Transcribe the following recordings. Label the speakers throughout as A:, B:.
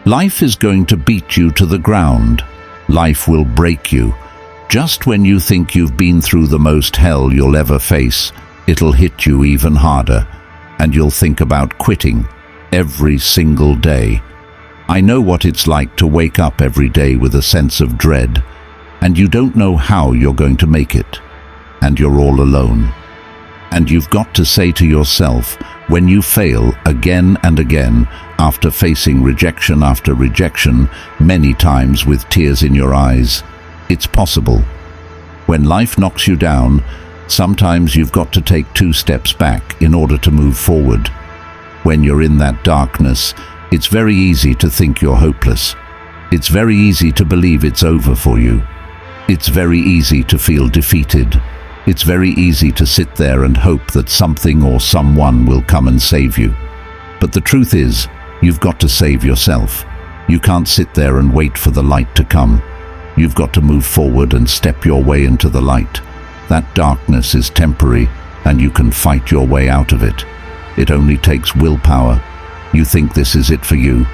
A: Life is going to beat you to the ground. Life will break you. Just when you think you've been through the most hell you'll ever face, it'll hit you even harder, and you'll think about quitting every single day. I know what it's like to wake up every day with a sense of dread, and you don't know how you're going to make it, and you're all alone. And you've got to say to yourself, when you fail again and again, after facing rejection after rejection, many times with tears in your eyes, it's possible. When life knocks you down, sometimes you've got to take 2 steps back in order to move forward. When you're in that darkness, it's very easy to think you're hopeless. It's very easy to believe it's over for you. It's very easy to feel defeated. It's very easy to sit there and hope that something or someone will come and save you. But the truth is, you've got to save yourself. You can't sit there and wait for the light to come. You've got to move forward and step your way into the light. That darkness is temporary, and you can fight your way out of it. It only takes willpower. You think this is it for you.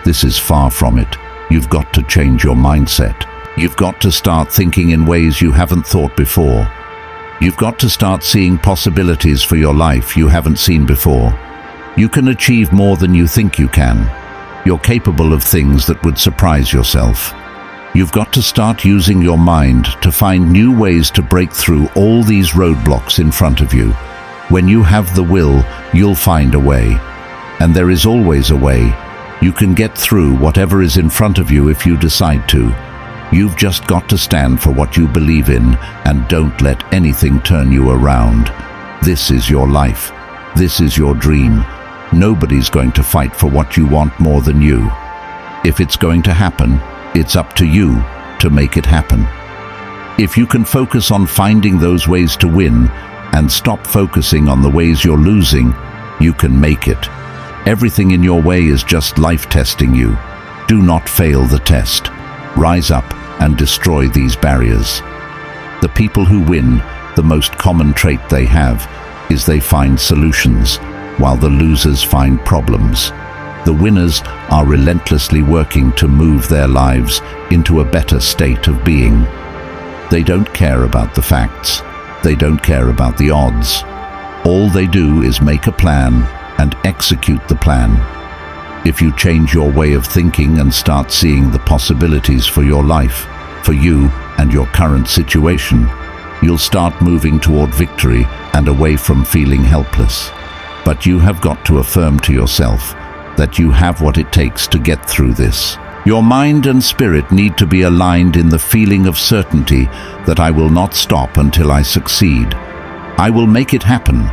A: This is far from it. You've got to change your mindset. You've got to start thinking in ways you haven't thought before. You've got to start seeing possibilities for your life you haven't seen before. You can achieve more than you think you can. You're capable of things that would surprise yourself. You've got to start using your mind to find new ways to break through all these roadblocks in front of you. When you have the will, you'll find a way. And there is always a way. You can get through whatever is in front of you if you decide to. You've just got to stand for what you believe in and don't let anything turn you around. This is your life. This is your dream. Nobody's going to fight for what you want more than you. If it's going to happen, it's up to you to make it happen. If you can focus on finding those ways to win and stop focusing on the ways you're losing, you can make it. Everything in your way is just life testing you. Do not fail the test. Rise up and destroy these barriers. The people who win, the most common trait they have is they find solutions, while the losers find problems. The winners are relentlessly working to move their lives into a better state of being. They don't care about the facts. They don't care about the odds. All they do is make a plan and execute the plan. If you change your way of thinking and start seeing the possibilities for your life, for you and your current situation, you'll start moving toward victory and away from feeling helpless. But you have got to affirm to yourself that you have what it takes to get through this. Your mind and spirit need to be aligned in the feeling of certainty that I will not stop until I succeed. I will make it happen,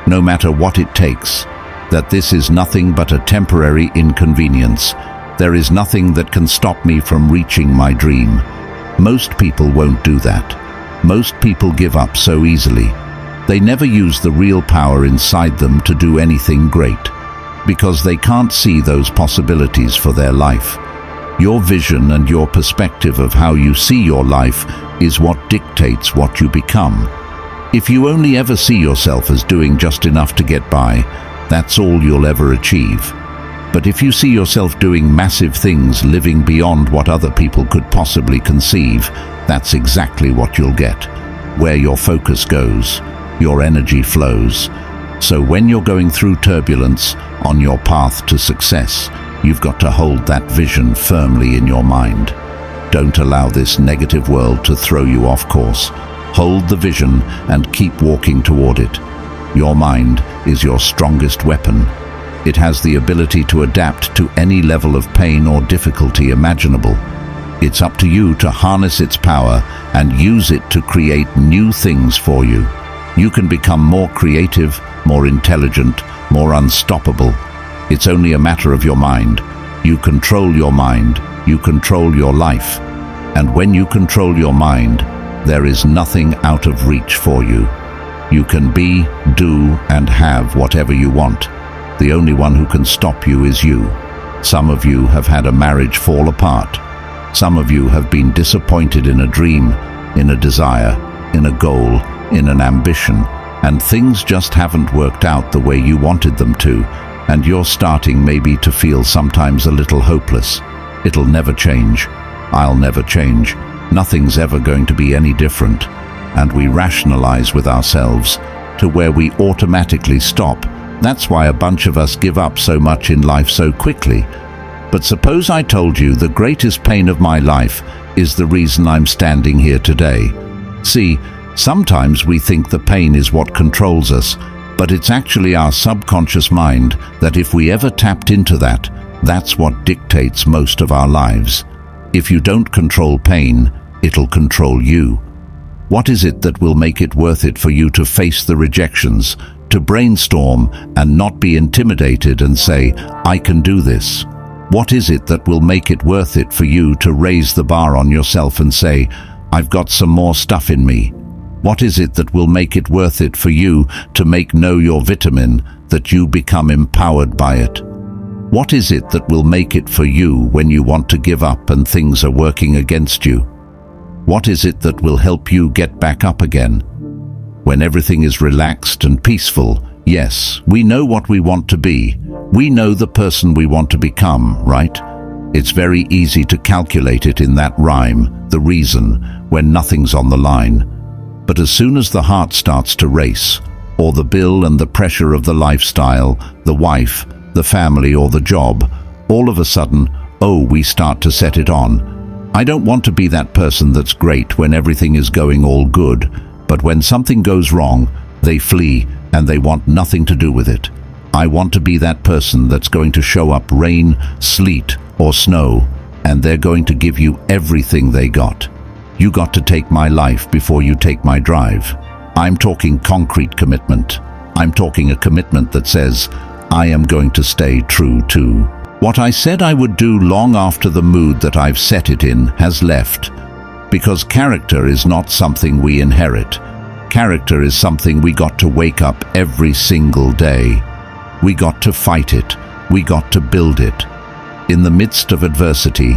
A: no matter what it takes. That this is nothing but a temporary inconvenience. There is nothing that can stop me from reaching my dream. Most people won't do that. Most people give up so easily. They never use the real power inside them to do anything great, because they can't see those possibilities for their life. Your vision and your perspective of how you see your life is what dictates what you become. If you only ever see yourself as doing just enough to get by, that's all you'll ever achieve. But if you see yourself doing massive things, living beyond what other people could possibly conceive, that's exactly what you'll get. Where your focus goes, your energy flows. So when you're going through turbulence on your path to success, you've got to hold that vision firmly in your mind. Don't allow this negative world to throw you off course. Hold the vision and keep walking toward it. Your mind is your strongest weapon. It has the ability to adapt to any level of pain or difficulty imaginable. It's up to you to harness its power and use it to create new things for you. You can become more creative, more intelligent, more unstoppable. It's only a matter of your mind. You control your mind, you control your life. And when you control your mind, there is nothing out of reach for you. You can be, do, and have whatever you want. The only one who can stop you is you. Some of you have had a marriage fall apart. Some of you have been disappointed in a dream, in a desire, in a goal, in an ambition, and things just haven't worked out the way you wanted them to. and you're starting maybe to feel sometimes a little hopeless. It'll never change. I'll never change. Nothing's ever going to be any different. And we rationalize with ourselves to where we automatically stop. That's why a bunch of us give up so much in life so quickly. But suppose I told you the greatest pain of my life is the reason I'm standing here today. See, sometimes we think the pain is what controls us, but it's actually our subconscious mind that if we ever tapped into that, that's what dictates most of our lives. If you don't control pain, it'll control you. What is it that will make it worth it for you to face the rejections, to brainstorm and not be intimidated and say, I can do this? What is it that will make it worth it for you to raise the bar on yourself and say, I've got some more stuff in me? What is it that will make it worth it for you to make know your vitamin, that you become empowered by it? What is it that will make it for you when you want to give up and things are working against you? What is it that will help you get back up again? When everything is relaxed and peaceful, yes, we know what we want to be. We know the person we want to become, right? It's very easy to calculate it in that rhyme, the reason, when nothing's on the line. But as soon as the heart starts to race, or the bill and the pressure of the lifestyle, the wife, the family or the job, all of a sudden, we start to set it on. I don't want to be that person that's great when everything is going all good, but when something goes wrong, they flee and they want nothing to do with it. I want to be that person that's going to show up rain, sleet or snow, and they're going to give you everything they got. You got to take my life before you take my drive. I'm talking concrete commitment. I'm talking a commitment that says, I am going to stay true to what I said I would do long after the mood that I've set it in has left. Because character is not something we inherit. Character is something we got to wake up every single day. We got to fight it. We got to build it. In the midst of adversity,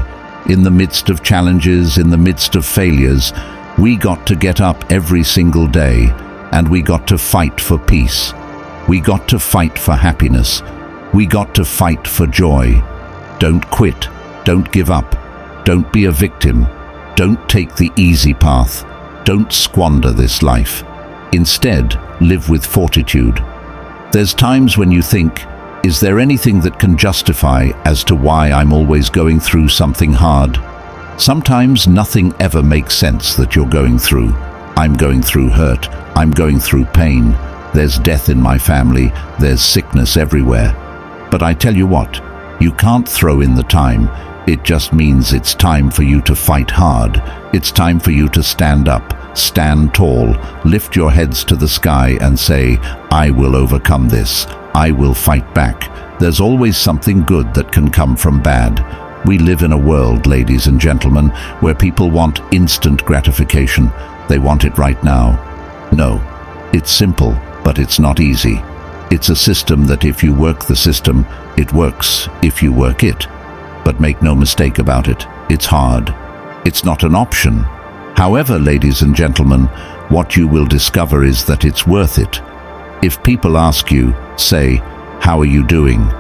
A: in the midst of challenges, in the midst of failures, we got to get up every single day, and we got to fight for peace. We got to fight for happiness. We got to fight for joy. Don't quit. Don't give up. Don't be a victim. Don't take the easy path. Don't squander this life. Instead, live with fortitude. There's times when you think, is there anything that can justify as to why I'm always going through something hard? Sometimes nothing ever makes sense that you're going through. I'm going through hurt. I'm going through pain. There's death in my family. There's sickness everywhere. But I tell you what, you can't throw in the time. It just means it's time for you to fight hard. It's time for you to stand up, stand tall, lift your heads to the sky and say, I will overcome this. I will fight back. There's always something good that can come from bad. We live in a world, ladies and gentlemen, where people want instant gratification. They want it right now. No, it's simple, but it's not easy. It's a system that if you work the system, it works if you work it. But make no mistake about it, it's hard. It's not an option. However, ladies and gentlemen, what you will discover is that it's worth it. If people ask you, say, how are you doing?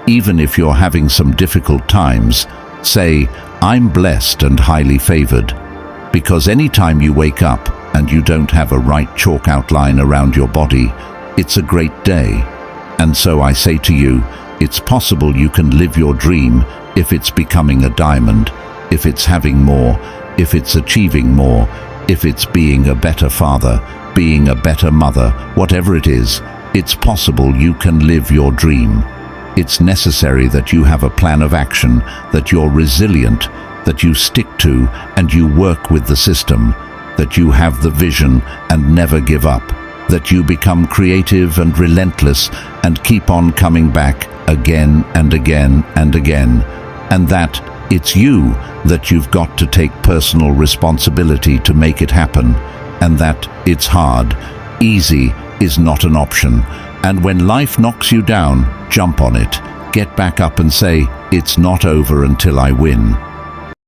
A: Even if you're having some difficult times, say, I'm blessed and highly favored. Because any time you wake up and you don't have a right chalk outline around your body, it's a great day. And so I say to you, it's possible you can live your dream if it's becoming a diamond, if it's having more, if it's achieving more, if it's being a better father, being a better mother, whatever it is, it's possible you can live your dream. It's necessary that you have a plan of action, that you're resilient, that you stick to and you work with the system, that you have the vision and never give up, that you become creative and relentless and keep on coming back again and again and again, and that it's you that you've got to take personal responsibility to make it happen, and that it's hard. Easy is not an option. And when life knocks you down, jump on it. Get back up and say, it's not over until I win.